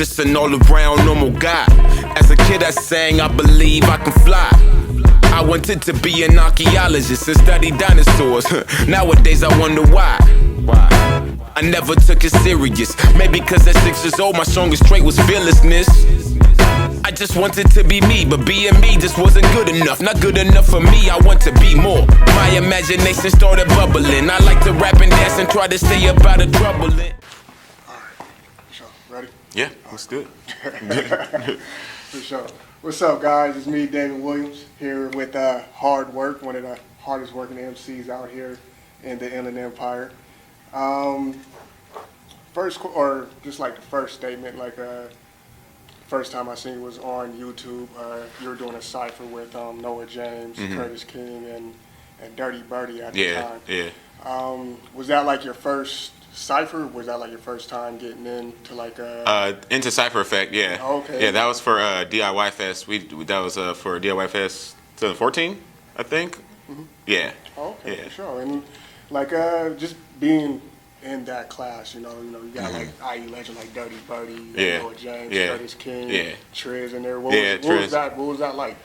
just an all-around normal guy. As a kid I sang, I believe I can fly. I wanted to be an archaeologist and study dinosaurs. Nowadays I wonder why. I never took it serious. Maybe cause at 6 years old my strongest trait was fearlessness. I just wanted to be me, but being me just wasn't good enough. Not good enough for me, I want to be more. My imagination started bubbling. I like to rap and dance and try to stay up out of trouble. Alright, so ready? Yeah, let's do it. For sure. What's up, guys? It's me, David Williams, here with Hawdwerk, one of the hardest working MCs out here in the Inland Empire. Just like the first statement, first time I seen you was on YouTube. You were doing a cipher with Noah James, Curtis King, and Dirty Birdie at the time. Yeah. Was that like your first cipher? Was that like your first time getting into into Cypher Effect? Yeah. Okay. Yeah, that was for DIY Fest. That was for DIY Fest 2014, I think. Yeah. Okay, yeah. for sure. And just being in that class, you got like IE legend like Dirty Birdie, Noah James, Curtis King, Triz in there. What was that like?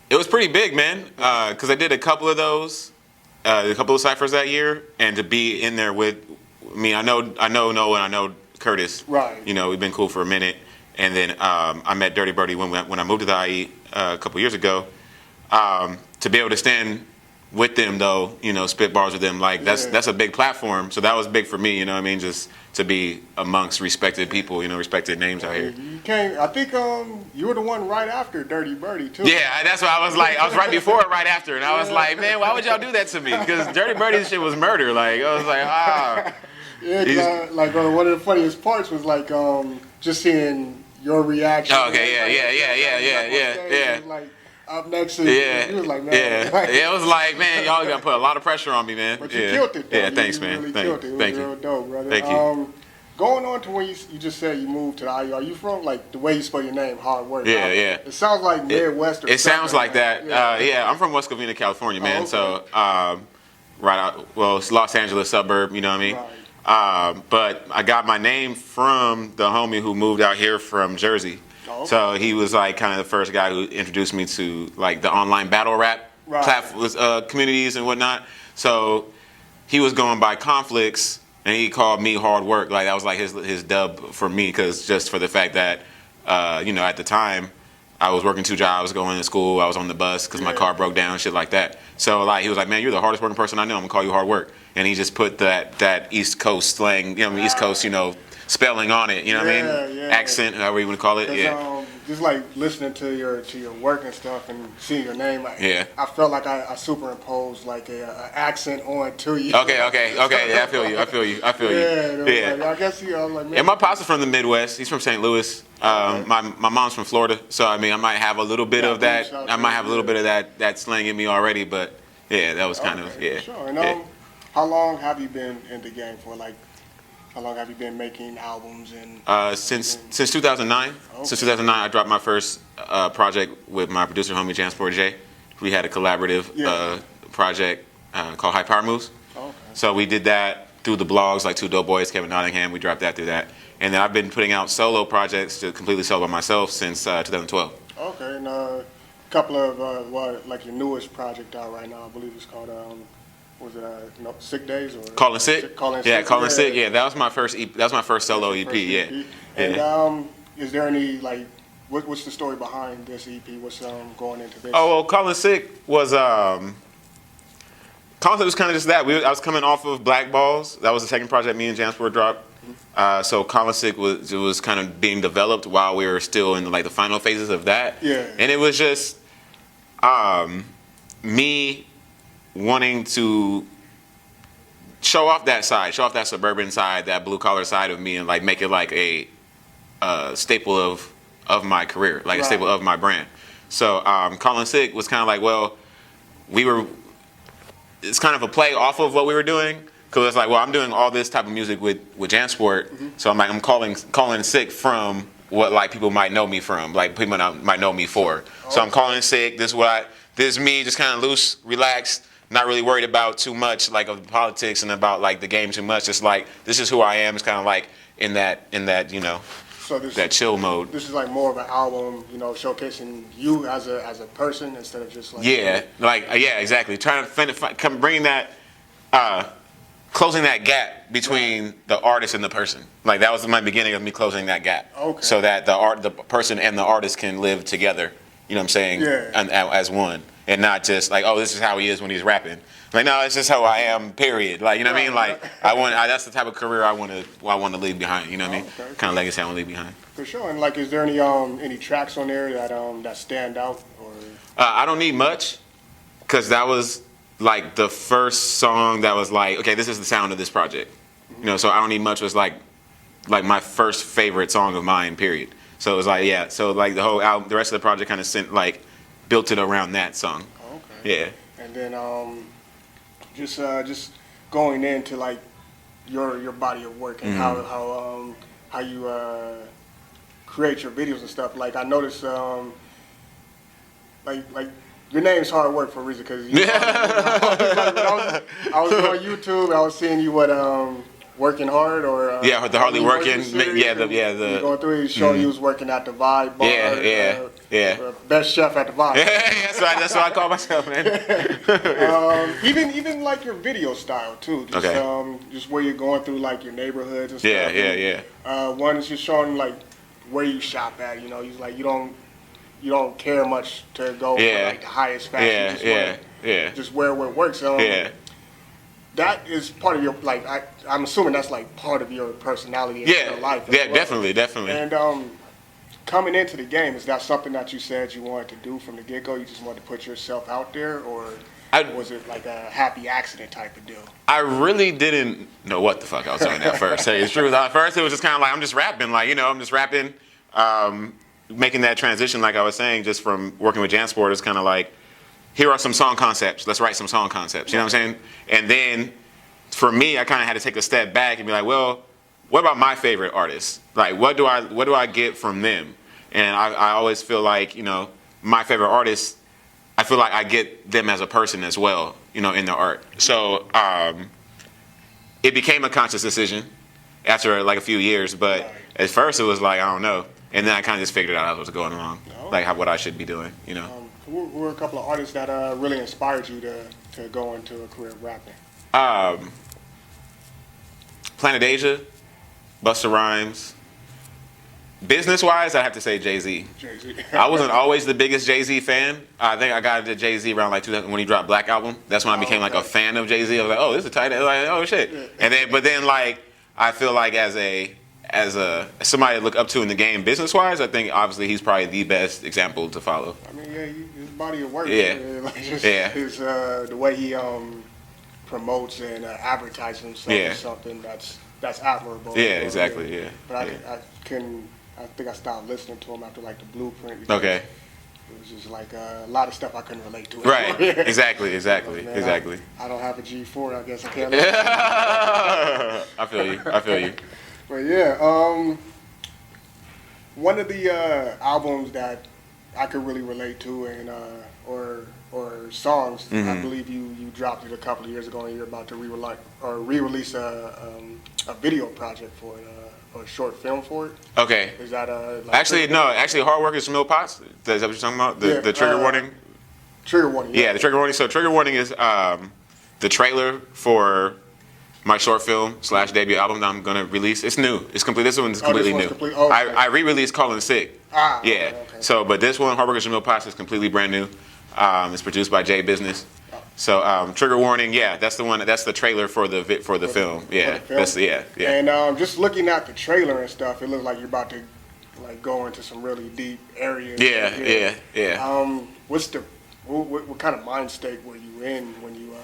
It was pretty big, man. Because I did a couple of those, a couple of ciphers that year, and to be in there with me, I know Noah and I know Curtis. Right. We've been cool for a minute, and then I met Dirty Birdie when I moved to the IE a couple years ago. To be able to stand with them though, spit bars with them, that's a big platform. So that was big for me, just to be amongst respected people, respected names out here. You came, I think you were the one right after Dirty Birdie too. Yeah, that's what I was like. I was right before and right after, and I was like, man, why would y'all do that to me? Because Dirty Birdie's shit was murder. I was like, Yeah, one of the funniest parts was just seeing your reaction. Oh, okay, yeah. Like, up next to you was like, man. It was like, man, y'all gonna put a lot of pressure on me, man. But you killed it, though. Yeah, thanks, man. Really Thank killed it. It was Thank real you. dope, brother. Thank you. Going on to when you just said you moved to the IU, are you from, the way you spell your name, Hawdwerk? Yeah. It sounds like Midwestern. It sounds like that. I'm from West Covina, California, man. Okay. So, it's Los Angeles suburb, you know what I mean? Right. But I got my name from the homie who moved out here from Jersey. Oh, okay. So he was kind of the first guy who introduced me to the online battle rap communities and whatnot. So he was going by Conflicts, and he called me Hawdwerk. That was his dub for me, because just for the fact that at the time I was working 2 jobs, going to school, I was on the bus because my car broke down, shit like that. So he was like, man, you're the hardest working person I know. I'm gonna call you Hawdwerk. And he just put that East Coast slang, East Coast, spelling on it, what I mean? Accent, however you want to call it. Just listening to your work and stuff and seeing your name, I felt like I superimposed an accent onto you. Okay. Yeah, I feel you. Yeah. I guess I was like, man. And my pops is from the Midwest. He's from St. Louis. My mom's from Florida, so I might have a little bit of that. I might have a little bit of that slang in me already, but that was kind of Sure. And how long have you been in the game for? How long have you been making albums and? Since 2009. Okay. Since 2009, I dropped my first project with my producer homie Jansport J. We had a collaborative project called High Power Moves. Okay. So we did that through the blogs, like Two Dope Boys, Kevin Nottingham. We dropped that through that, and then I've been putting out solo projects, completely solo by myself, since 2012. Okay, and a couple of your newest project out right now, I believe it's called. Was it Sick Days or Calling Sick? Calling Sick. Yeah, that was my first. That was my first solo EP. EP. And is there any what's the story behind this EP? What's going into this? Oh well, Calling Sick was kind of just that. I was coming off of Black Balls. That was the second project me and Jansport dropped. So Calling Sick was kind of being developed while we were still in the final phases of that. Yeah. And it was just me wanting to show off that suburban side, that blue collar side of me, and make it a staple of my career, a staple of my brand. So Calling Sick was kind of it's kind of a play off of what we were doing, because it's I'm doing all this type of music with Jansport, so I'm calling Sick from what people might know me from, people might know me for. So I'm calling Sick. This is me, just kind of loose, relaxed, not really worried about too much of the politics and about the game too much. Just this is who I am. It's kind of in that So that chill mode. This is like more of an album, showcasing you as a person instead of just like Yeah, exactly. Trying to bringing that, closing that gap between the artist and the person. Like that was my beginning of me closing that gap. Okay. So that the person and the artist can live together. You know what I'm saying? Yeah. As one, and not just like, oh, this is how he is when he's rapping. Like, no, it's just how I am. Period. Like, you know what I mean? Like, that's the type of career I want to leave behind. You know what I mean? Okay. Kind of legacy I want to leave behind. For sure. And like, is there any tracks on there that stand out or? I don't need much, because that was like the first song that was like, okay, this is the sound of this project. So I don't need much was like my first favorite song of mine. Period. So it was like, yeah. So like the whole album, the rest of the project kind of built it around that song. Okay. Yeah. And then just going into like your body of work and how you create your videos and stuff. Like I noticed like your name's Hawdwerk for a reason, because I was on YouTube. I was seeing you working hard or the hardly working. The going through it, showing you was working at the Vibe bar. Yeah. Best chef at the Vibe. That's what I call myself, man. Even like your video style too. Just where you're going through like your neighborhoods and stuff. Yeah. One is just showing like where you shop at. You like you don't care much to go for like the highest fashion. Just wear what works. That is part of your I'm assuming that's like part of your personality and your life. Yeah, definitely. And coming into the game, is that something that you said you wanted to do from the get-go? You just wanted to put yourself out there, or was it like a happy accident type of deal? I really didn't know what the fuck I was doing at first. Hey, it's true. At first, it was just kind of like I'm just rapping, I'm just rapping. Making that transition, like I was saying, just from working with JanSport, is kind of like, here are some song concepts. Let's write some song concepts. You know what I'm saying? And then for me, I kind of had to take a step back and be like, well, what about my favorite artists? Like, what do I get from them? And I always feel like, my favorite artists, I feel like I get them as a person as well, in their art. So it became a conscious decision after like a few years, but at first it was like, I don't know. And then I kind of just figured out how it was going along, what I should be doing, Who were a couple of artists that really inspired you to go into a career of rapping? Planet Asia, Busta Rhymes. Business-wise, I have to say Jay-Z. I wasn't always the biggest Jay-Z fan. I think I got into Jay-Z around like 2000 when he dropped Black Album. That's when I became like a fan of Jay-Z. I was like, oh, this is a tight. Like, oh shit. But then I feel like as somebody to look up to in the game business-wise, I think obviously he's probably the best example to follow. I mean, his body of work. His the way he promotes and advertises himself is something that's admirable. Yeah, exactly. Yeah. But I think I stopped listening to him after like the Blueprint. Okay. It was just like a lot of stuff I couldn't relate to. Right. Exactly. I don't have a G4. I guess I can't. I feel you. But yeah, one of the albums that I could really relate to, and or songs, I believe you dropped it a couple of years ago, and you're about to re-release a video project for it, or a short film for it. Okay. Is that actually Hawdwerk is Mill Potts? Is that what you're talking about? The trigger warning. Trigger warning. Yeah, the trigger warning. So trigger warning is the trailer for my short film / debut album that I'm gonna release. It's new. It's complete. This one's completely new. I re-released Calling Sick. Yeah. Okay. So, but this one, Hawdwerk is Mill Potts, is completely brand new. It's produced by J Business. So trigger warning. Yeah, that's the one. That's the trailer for the film. Yeah. That's yeah. And just looking at the trailer and stuff, it looks like you're about to go into some really deep areas. Yeah. What kind of mind state were you in when you?